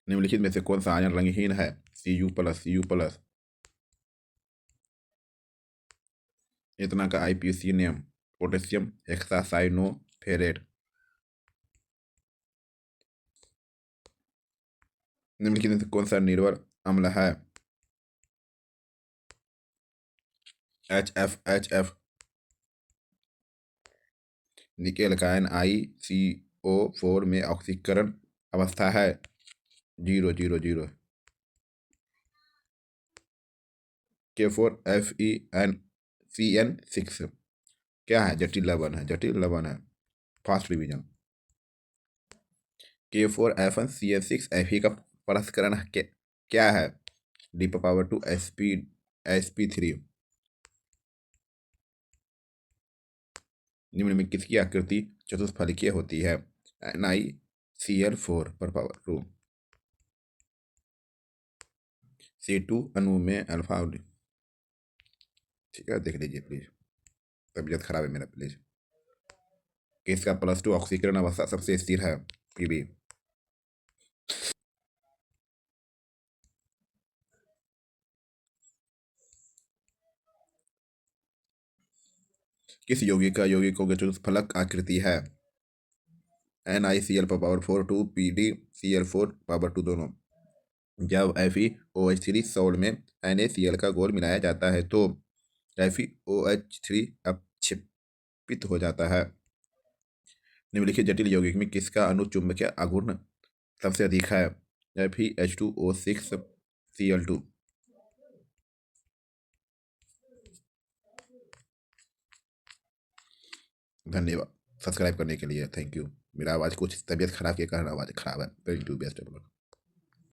निम्नलिखित में से कौन सा आयन रंगहीन है? Cu+। इतना का IPC नेम पोटेशियम हेक्सासाइनोफेरेट। निम्नलिखित में से कौन सा निर्भर अम्ल है? HF। निकेल का NiCO4 में ऑक्सीकरण अवस्था है 0। K4FeCN6 क्या है? जटिल लवण है। Fast revision. K4F1CN6 Fe का परस्करण क्या है? D⁻2 sp3। निम्न में किसकी आकृति चतुष्फलकीय होती है? NiCl4 C2 अणु में अल्फा। ठीक है, देख लीजिए प्लीज, तबीयत खराब है मेरा प्लीज। किसका +2 ऑक्सीकरण अवस्था सबसे स्थिर है? Pb। किस यौगिकों की चतुष्फलक आकृति है? NiCl4 2 PdCl4 दोनों। जब FeOH3 सॉल्ट में NaCl का घोल मिलाया जाता है तो FeOH3 अपक्षेपित हो जाता है। निम्नलिखित जटिल यौगिक में किसका अणु चुंबकीय आघूर्ण सबसे अधिक है? FeH2O6Cl2। धन्यवाद सब्सक्राइब करने के लिए। Thank you. मेरा आवाज़ कुछ तबीयत खराब के कारण आवाज़ खराब है। Very to best.